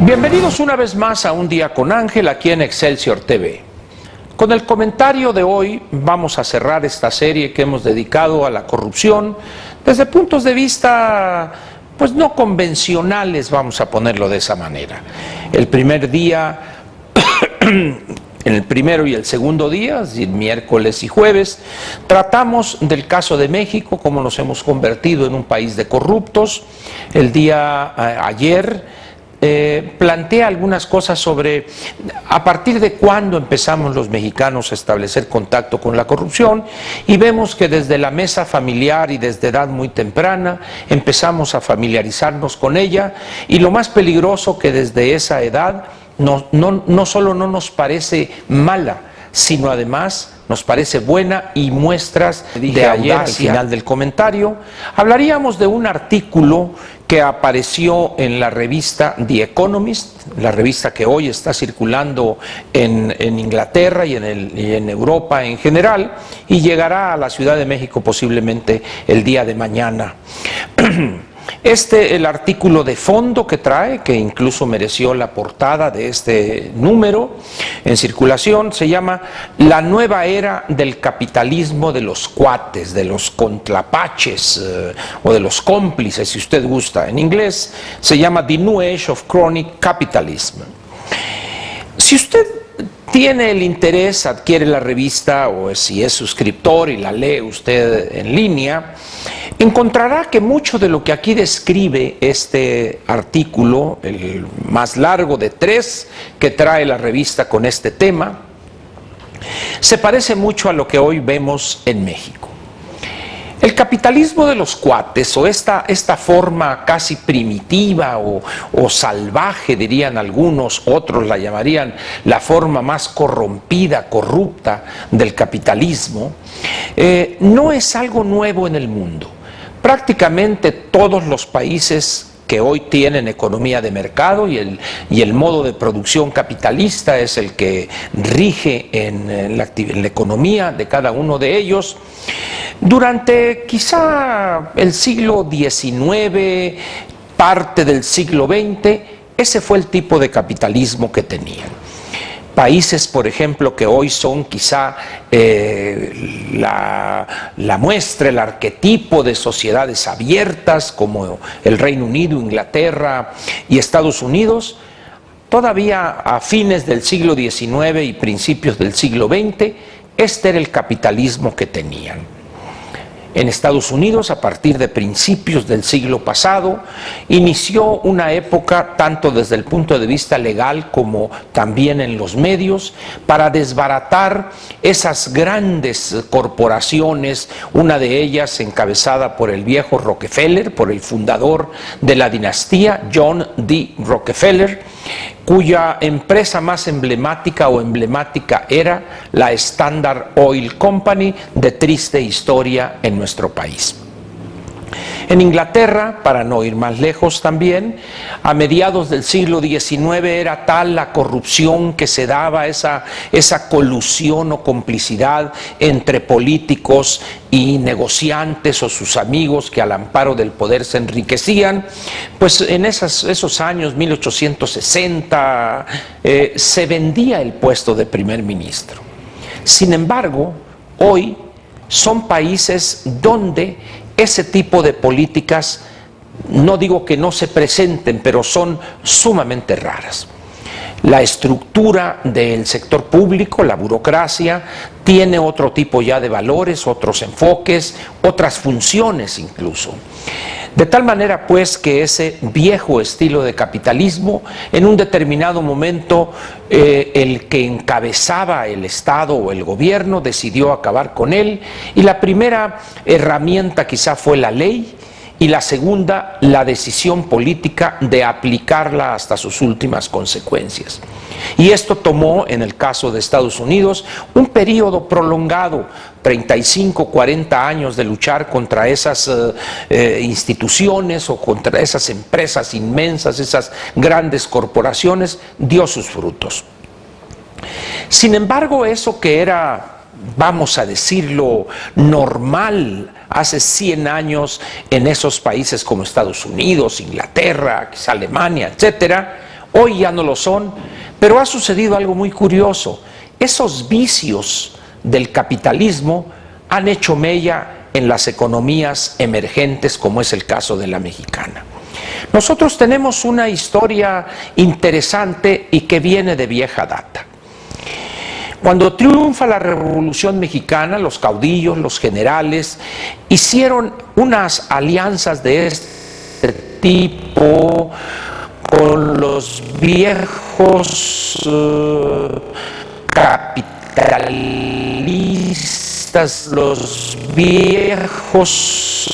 Bienvenidos una vez más a Un Día con Ángel aquí en Excelsior TV. Con el comentario de hoy vamos a cerrar esta serie que hemos dedicado a la corrupción desde puntos de vista pues no convencionales, vamos a ponerlo de esa manera. El primer día, en el primero y el segundo día, es decir, miércoles y jueves, tratamos del caso de México, cómo nos hemos convertido en un país de corruptos. El día ayer plantea algunas cosas sobre a partir de cuándo empezamos los mexicanos a establecer contacto con la corrupción, y vemos que desde la mesa familiar y desde edad muy temprana empezamos a familiarizarnos con ella, y lo más peligroso que desde esa edad no solo no nos parece mala, sino además nos parece buena, y muestras de ayer al final del comentario. Hablaríamos de un artículo que apareció en la revista The Economist, la revista que hoy está circulando en Inglaterra y en Europa en general, y llegará a la Ciudad de México posiblemente el día de mañana. El artículo de fondo que trae, que incluso mereció la portada de este número en circulación, se llama La nueva era del capitalismo de los cuates, de los contrapaches o de los cómplices, si usted gusta. En inglés se llama The New Age of Chronic Capitalism. Si usted tiene el interés, adquiere la revista, o si es suscriptor y la lee usted en línea, encontrará que mucho de lo que aquí describe este artículo, el más largo de 3 que trae la revista con este tema, se parece mucho a lo que hoy vemos en México. El capitalismo de los cuates, o esta forma casi primitiva o salvaje, dirían algunos, otros la llamarían la forma más corrompida, corrupta del capitalismo, no es algo nuevo en el mundo. Prácticamente todos los países que hoy tienen economía de mercado y el modo de producción capitalista es el que rige en la economía de cada uno de ellos. Durante quizá el siglo XIX, parte del siglo XX, ese fue el tipo de capitalismo que tenían. Países, por ejemplo, que hoy son quizá la muestra, el arquetipo de sociedades abiertas, como el Reino Unido, Inglaterra y Estados Unidos, todavía a fines del siglo XIX y principios del siglo XX, este era el capitalismo que tenían. En Estados Unidos, a partir de principios del siglo pasado, inició una época, tanto desde el punto de vista legal como también en los medios, para desbaratar esas grandes corporaciones, una de ellas encabezada por el viejo Rockefeller, por el fundador de la dinastía, John D. Rockefeller, cuya empresa más emblemática era la Standard Oil Company, de triste historia en nuestro país. En Inglaterra, para no ir más lejos también, a mediados del siglo XIX era tal la corrupción que se daba, esa colusión o complicidad entre políticos y negociantes o sus amigos que al amparo del poder se enriquecían, pues en esos años, 1860, se vendía el puesto de primer ministro. Sin embargo, hoy son países donde ese tipo de políticas, no digo que no se presenten, pero son sumamente raras. La estructura del sector público, la burocracia, tiene otro tipo ya de valores, otros enfoques, otras funciones incluso. De tal manera pues que ese viejo estilo de capitalismo, en un determinado momento el que encabezaba el Estado o el gobierno decidió acabar con él, y la primera herramienta quizá fue la ley, y la segunda, la decisión política de aplicarla hasta sus últimas consecuencias. Y esto tomó, en el caso de Estados Unidos, un periodo prolongado, 35, 40 años de luchar contra esas instituciones o contra esas empresas inmensas, esas grandes corporaciones, dio sus frutos. Sin embargo, eso que era, vamos a decirlo, normal hace 100 años en esos países como Estados Unidos, Inglaterra, quizá Alemania, etcétera, hoy ya no lo son, pero ha sucedido algo muy curioso. Esos vicios del capitalismo han hecho mella en las economías emergentes, como es el caso de la mexicana. Nosotros tenemos una historia interesante y que viene de vieja data. Cuando triunfa la Revolución Mexicana, los caudillos, los generales, hicieron unas alianzas de este tipo con los viejos capitalistas, los viejos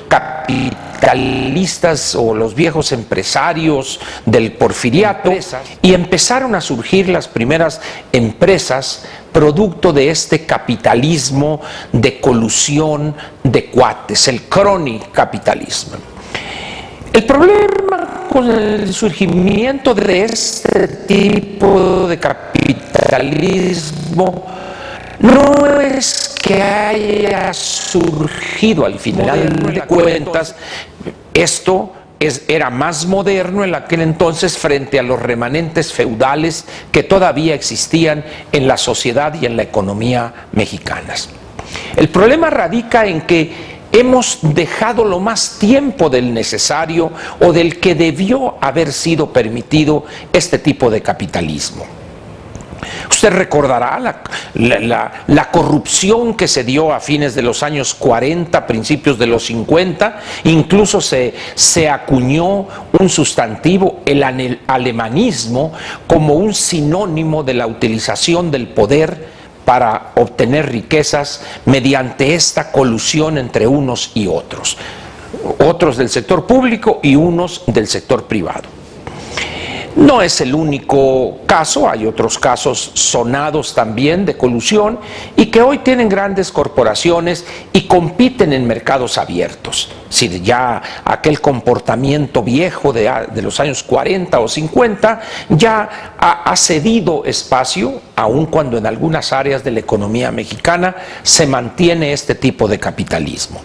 capitalistas o los viejos empresarios del porfiriato, y empezaron a surgir las primeras empresas producto de este capitalismo de colusión de cuates, el crony capitalismo. El problema con el surgimiento de este tipo de capitalismo no es que haya surgido al final de cuentas, esto era más moderno en aquel entonces frente a los remanentes feudales que todavía existían en la sociedad y en la economía mexicanas. El problema radica en que hemos dejado lo más tiempo del necesario o del que debió haber sido permitido este tipo de capitalismo. Usted recordará la corrupción que se dio a fines de los años 40, principios de los 50, incluso se acuñó un sustantivo, el alemanismo, como un sinónimo de la utilización del poder para obtener riquezas mediante esta colusión entre unos y otros del sector público y unos del sector privado. No es el único caso, hay otros casos sonados también de colusión y que hoy tienen grandes corporaciones y compiten en mercados abiertos. Si ya aquel comportamiento viejo de los años 40 o 50 ya ha cedido espacio, aun cuando en algunas áreas de la economía mexicana se mantiene este tipo de capitalismo.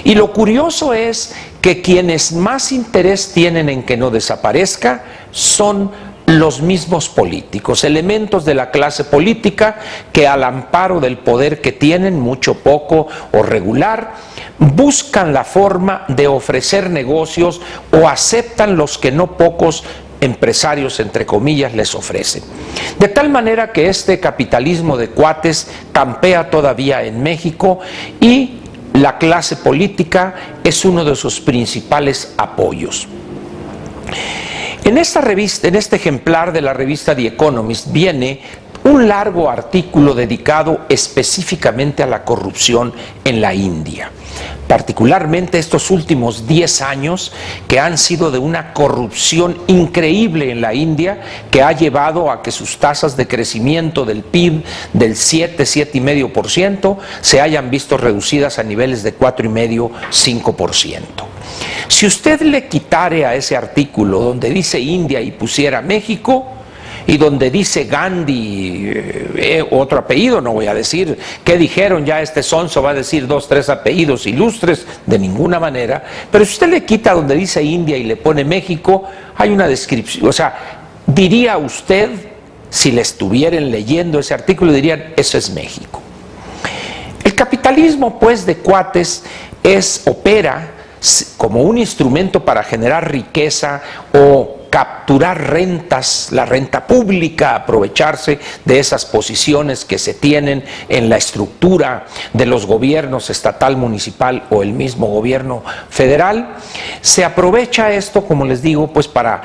Y lo curioso es que quienes más interés tienen en que no desaparezca son los mismos políticos, elementos de la clase política que al amparo del poder que tienen, mucho, poco o regular, buscan la forma de ofrecer negocios o aceptan los que no pocos empresarios, entre comillas, les ofrecen. De tal manera que este capitalismo de cuates campea todavía en México y la clase política es uno de sus principales apoyos. En esta revista, en este ejemplar de la revista The Economist, viene un largo artículo dedicado específicamente a la corrupción en la India. Particularmente estos últimos 10 años que han sido de una corrupción increíble en la India, que ha llevado a que sus tasas de crecimiento del PIB del 7,5% se hayan visto reducidas a niveles de 4,5-5%. Si usted le quitare a ese artículo donde dice India y pusiera México, y donde dice Gandhi, otro apellido, no voy a decir qué dijeron, ya este sonso va a decir 2, 3 apellidos ilustres, de ninguna manera, pero si usted le quita donde dice India y le pone México, hay una descripción, o sea, diría usted, si le estuvieran leyendo ese artículo, dirían, eso es México. El capitalismo, pues, de cuates opera como un instrumento para generar riqueza o capturar rentas, la renta pública, aprovecharse de esas posiciones que se tienen en la estructura de los gobiernos estatal, municipal o el mismo gobierno federal. Se aprovecha esto, como les digo, pues para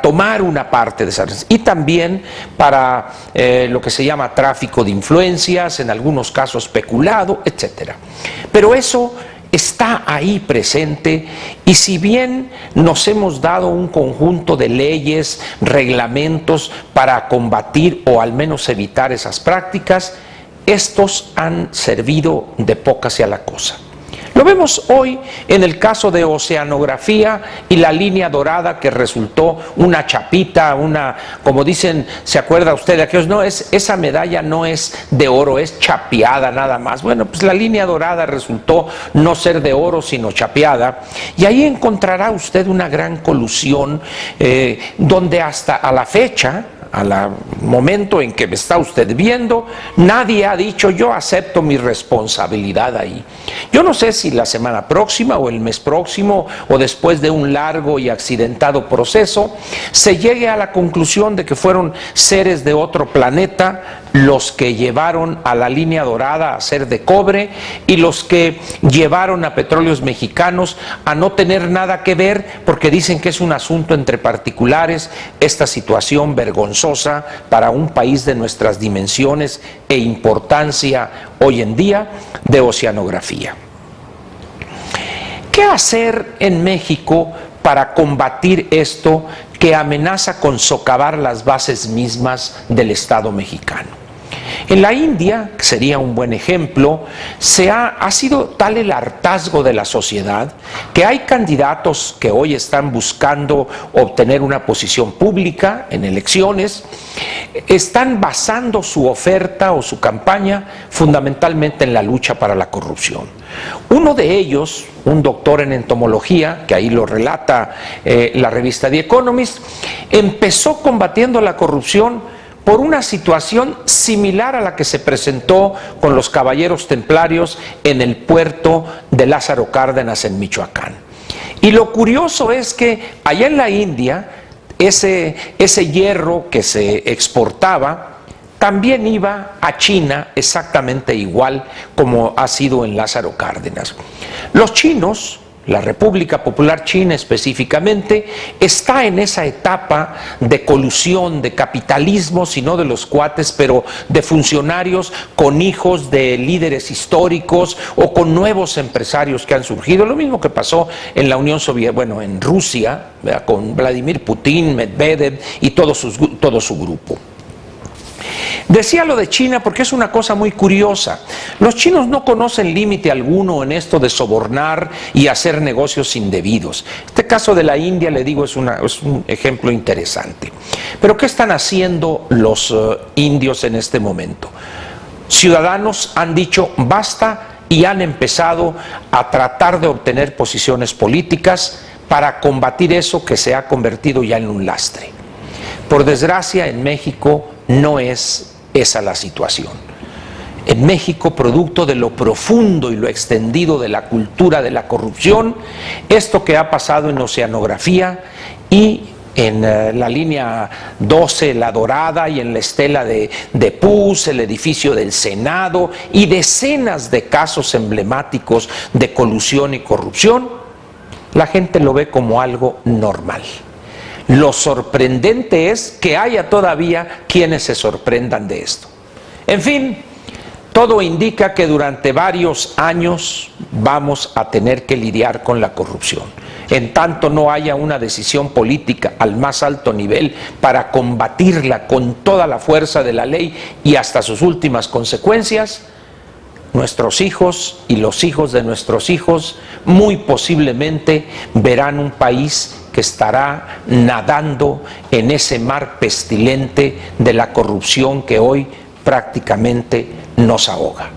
tomar una parte de esas rentas y también para lo que se llama tráfico de influencias, en algunos casos peculado, etcétera. Pero eso está ahí presente y si bien nos hemos dado un conjunto de leyes, reglamentos para combatir o al menos evitar esas prácticas, estos han servido de poca hacia la cosa. Lo vemos hoy en el caso de Oceanografía y la línea dorada que resultó una chapuza chapita, como dicen, ¿se acuerda usted de aquellos? No, esa medalla no es de oro, es chapeada nada más. Bueno, pues la línea dorada resultó no ser de oro, sino chapeada. Y ahí encontrará usted una gran colusión, donde hasta a la fecha, al momento en que me está usted viendo, nadie ha dicho yo acepto mi responsabilidad ahí. Yo no sé si la semana próxima o el mes próximo o después de un largo y accidentado proceso se llegue a la conclusión de que fueron seres de otro planeta los que llevaron a la línea dorada a ser de cobre y los que llevaron a Petróleos Mexicanos a no tener nada que ver porque dicen que es un asunto entre particulares, esta situación vergonzosa para un país de nuestras dimensiones e importancia hoy en día de oceanografía. ¿Qué hacer en México para combatir esto que amenaza con socavar las bases mismas del Estado mexicano? En la India, que sería un buen ejemplo, ha sido tal el hartazgo de la sociedad que hay candidatos que hoy están buscando obtener una posición pública en elecciones, están basando su oferta o su campaña fundamentalmente en la lucha para la corrupción. Uno de ellos, un doctor en entomología, que ahí lo relata la revista The Economist, empezó combatiendo la corrupción por una situación similar a la que se presentó con los caballeros templarios en el puerto de Lázaro Cárdenas en Michoacán. Y lo curioso es que allá en la India, ese hierro que se exportaba también iba a China exactamente igual como ha sido en Lázaro Cárdenas. Los chinos, la República Popular China específicamente, está en esa etapa de colusión, de capitalismo, si no de los cuates, pero de funcionarios con hijos de líderes históricos o con nuevos empresarios que han surgido. Lo mismo que pasó en la Unión Soviética, bueno, en Rusia, ¿verdad?, con Vladimir Putin, Medvedev y todo su grupo. Decía lo de China porque es una cosa muy curiosa. Los chinos no conocen límite alguno en esto de sobornar y hacer negocios indebidos. Este caso de la India, le digo, es un ejemplo interesante. Pero ¿qué están haciendo los indios en este momento? Ciudadanos han dicho basta y han empezado a tratar de obtener posiciones políticas para combatir eso que se ha convertido ya en un lastre. Por desgracia, en México no es esa la situación. En México, producto de lo profundo y lo extendido de la cultura de la corrupción, esto que ha pasado en oceanografía y en la línea 12, la Dorada, y en la estela de Puz, el edificio del Senado y decenas de casos emblemáticos de colusión y corrupción, la gente lo ve como algo normal. Lo sorprendente es que haya todavía quienes se sorprendan de esto. En fin, todo indica que durante varios años vamos a tener que lidiar con la corrupción. En tanto no haya una decisión política al más alto nivel para combatirla con toda la fuerza de la ley y hasta sus últimas consecuencias, nuestros hijos y los hijos de nuestros hijos muy posiblemente verán un país que estará nadando en ese mar pestilente de la corrupción que hoy prácticamente nos ahoga.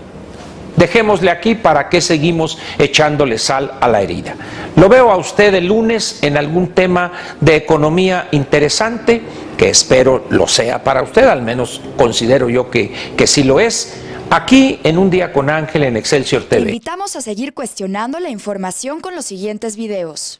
Dejémosle aquí, ¿para qué seguimos echándole sal a la herida? Lo veo a usted el lunes en algún tema de economía interesante, que espero lo sea para usted, al menos considero yo que sí lo es, aquí en Un Día con Ángel en Excelsior TV. Te invitamos a seguir cuestionando la información con los siguientes videos.